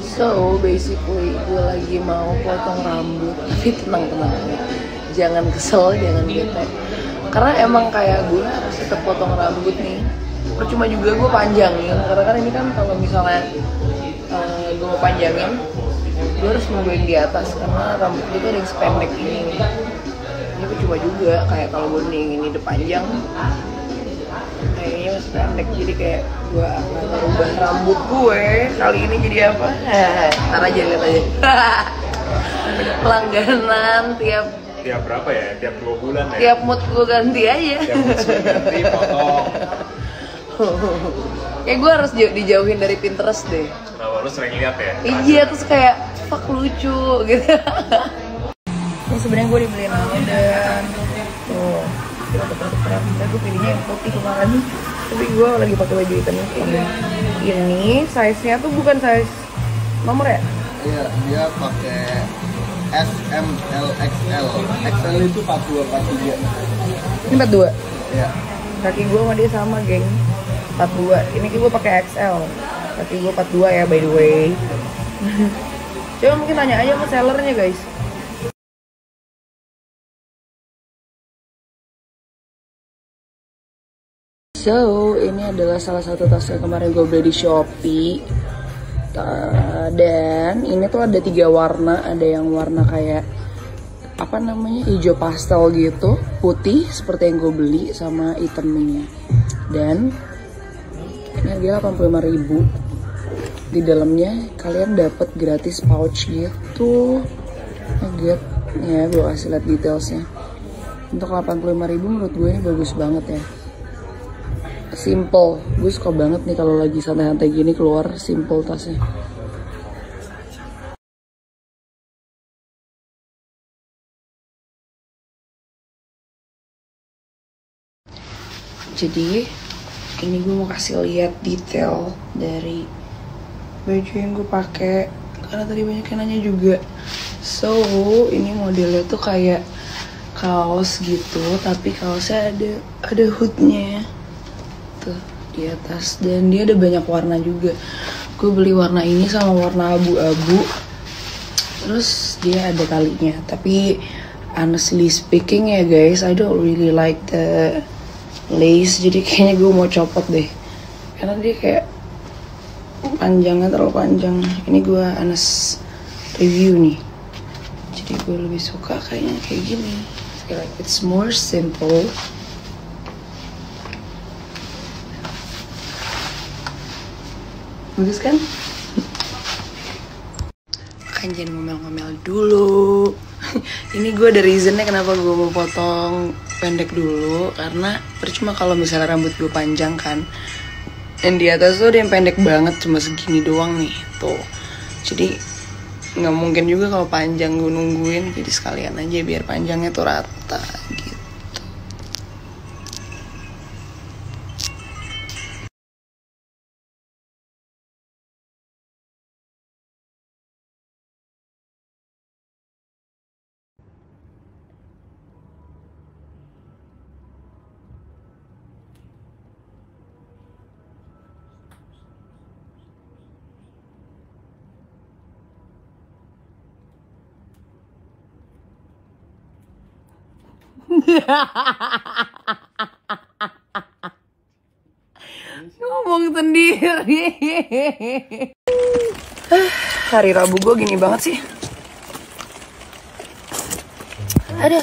So basically gue lagi mau potong rambut. Tapi tenang, jangan kesel, jangan bete. Karena emang kayak gue harus tetap potong rambut nih. Percuma juga gue panjangin, karena kan ini kan kalau misalnya gue mau panjangin, gue harus nungguin di atas karena rambut gue tuh ada yang sependek ini. Ini percuma juga, kayak kalau gue nih ini udah panjang, kayaknya masih pendek, jadi kayak gue akan merubah rambut gue kali ini jadi apa? Ntar aja, lihat aja. Langganan tiap berapa ya? Tiap 2 bulan ya? Tiap mood gue ganti aja. Tiap mood gue ganti, potong. Kayak gue harus dijauhin dari Pinterest deh. Kenapa? Lu sering lihat ya? Iya, terus kayak fuck lucu gitu. Ini sebenarnya gue dibeliin dan tuh kita gue pilihnya yang putih kemarin, tapi gue lagi pakai baju hitam ini. Size-nya tuh bukan size nomor ya? Iya, dia pakai S, M, L, XL. XL itu 42, 43. Ini 42? Iya. Kaki gue sama dia sama, geng. 42. Ini gue pakai XL. Kaki gue 42 ya, by the way. Coba mungkin tanya aja sama sellernya, guys. So, ini adalah salah satu tas yang kemarin gue beli di Shopee. Dan ini tuh ada 3 warna. Ada yang warna kayak apa namanya, hijau pastel gitu, putih seperti yang gue beli, sama hitamnya. Dan ini harganya 85.000. Di dalamnya kalian dapat gratis pouch gitu. Nugget ya, gue kasih lihat detailsnya. Untuk 85.000 menurut gue ini bagus banget ya. Simple, gue suka banget nih kalau lagi santai-santai gini keluar simple tasnya. Jadi ini gue mau kasih lihat detail dari baju yang gue pakai karena tadi banyak yang nanya juga. So ini modelnya tuh kayak kaos gitu, tapi kaosnya ada hoodnya tuh di atas, dan dia ada banyak warna juga. Gue beli warna ini sama warna abu-abu, terus dia ada talinya. Tapi honestly speaking ya guys, I don't really like the lace, jadi kayaknya gue mau copot deh karena dia kayak panjangnya terlalu panjang. Ini gue honest review nih, jadi gue lebih suka kayaknya kayak gini. Like it's more simple. Bagus kan? Kan jangan ngomel-ngomel dulu. Ini gue ada reasonnya kenapa gue mau potong pendek dulu. Karena percuma kalau misalnya rambut gue panjang kan, dan di atas tuh ada yang pendek banget, cuma segini doang nih tuh. Jadi nggak mungkin juga kalau panjang gue nungguin, jadi sekalian aja biar panjangnya tuh rata gitu. Ngomong sendiri. Hari Rabu gue gini banget sih. Ada.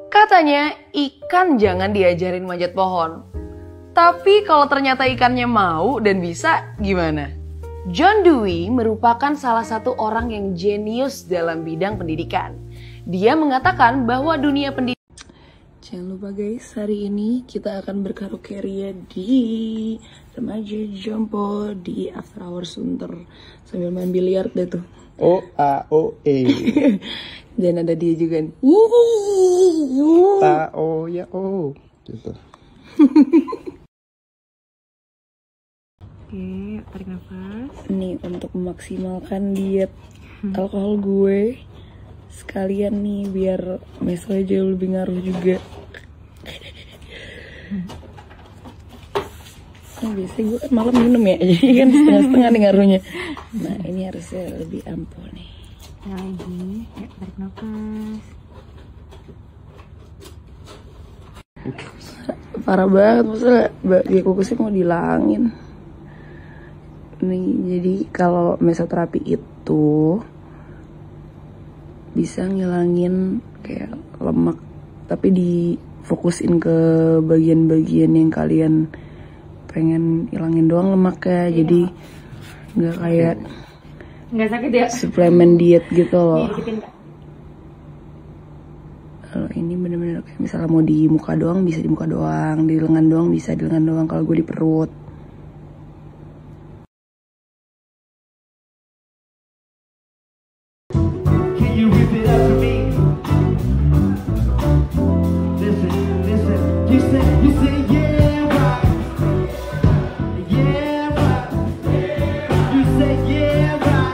Katanya ikan jangan diajarin manjat pohon. Tapi kalau ternyata ikannya mau dan bisa, gimana? John Dewey merupakan salah satu orang yang jenius dalam bidang pendidikan. Dia mengatakan bahwa dunia pendidikan... Jangan lupa guys, hari ini kita akan berkaraoke di Remaja Jompo di After Hour Sunter sambil main biliar deh tuh. O-A-O-E. Dan ada dia juga nih. Ta-o-ya-o. Gitu. Oke, tarik nafas. Nih untuk memaksimalkan diet alkohol gue, sekalian nih biar mesonya jauh lebih ngaruh juga. Biasanya gue kan malam minum ya, jadi kan setengah-setengah nih ngaruhnya. Nah ini harusnya lebih ampuh nih. Lagi, tarik nafas. Parah banget, maksudnya biar kukusnya mau dihilangin. Nih, jadi kalau mesoterapi itu bisa ngilangin kayak lemak, tapi difokusin ke bagian-bagian yang kalian pengen hilangin doang lemaknya. Iya. Jadi nggak kayak Nggak sakit ya? suplemen diet gitu loh. Dideketin, Kak. Kalau ini bener-bener kayak misalnya mau di muka doang bisa di muka doang, di lengan doang bisa di lengan doang. Kalau gue di perut. Can you whip it up for me? Listen, listen. You say, yeah, right. Yeah, right. You say, yeah, right.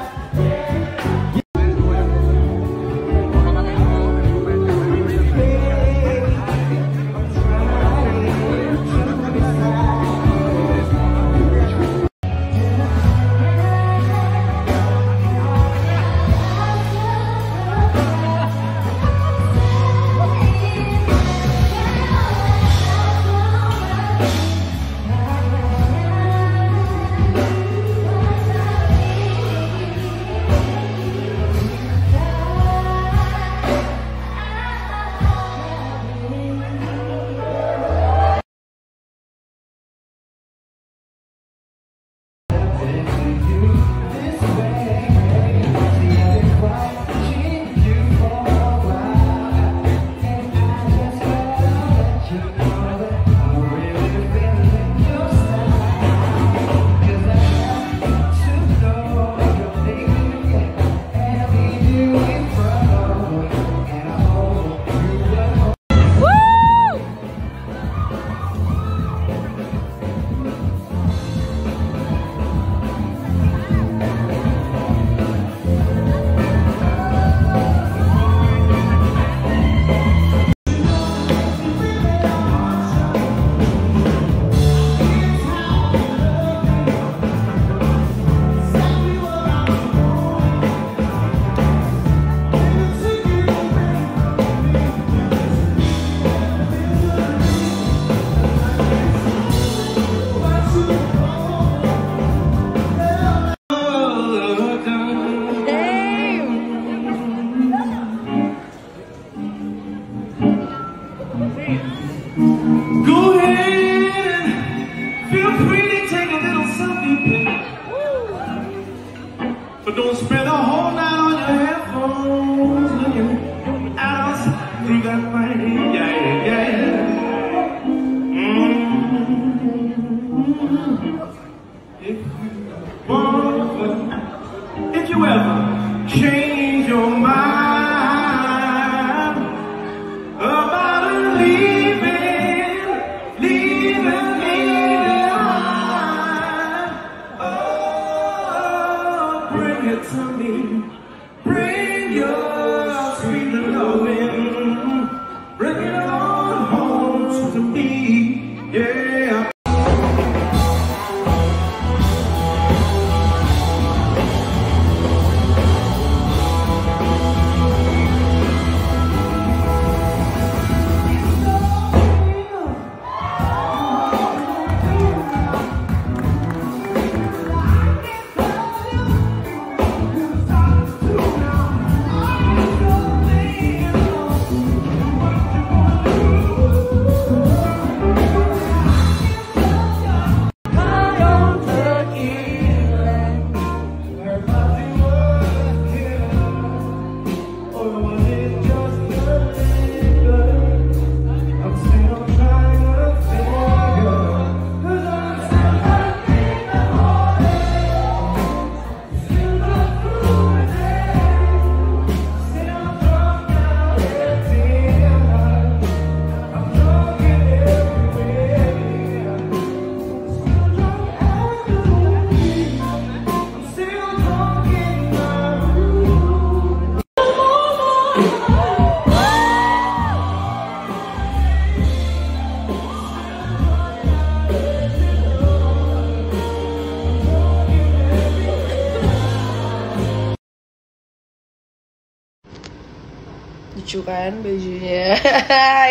lucu kan bajunya.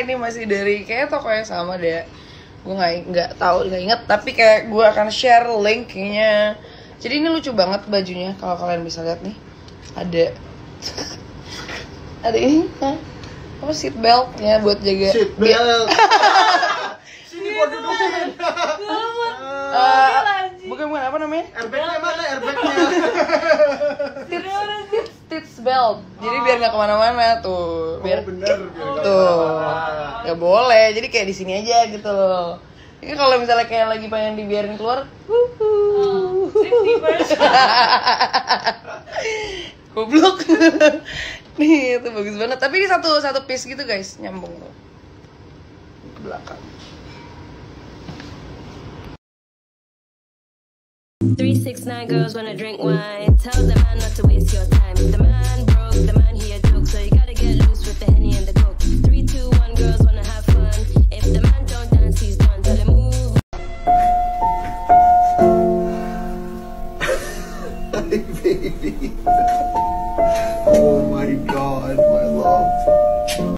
Ini masih dari kayak toko yang sama deh. Gue nggak tahu, nggak inget, tapi kayak gue akan share linknya. Jadi ini lucu banget bajunya, kalau kalian bisa lihat nih. Ada ini kan apa, seat beltnya buat jaga Seat belt. Sini buat dudukin. bukan apa namanya, Airbagnya mana airbagnya? seat belt, jadi biar nggak kemana-mana tuh, biar Bener. tuh nggak boleh, jadi kayak di sini aja gitu loh. Ini kalau misalnya kayak lagi pengen dibiarin keluar, goblok. Nih itu bagus banget, tapi ini satu piece gitu guys, nyambung tuh ke belakang. 369 girls wanna drink wine. Tell the man not to waste your time. The man broke, the man he a joke, so you gotta get loose with the Henny and the coke. 3, 2, 1 girls wanna have fun. If the man don't dance, he's done. Tell him move. Hi baby. Oh my god, my love.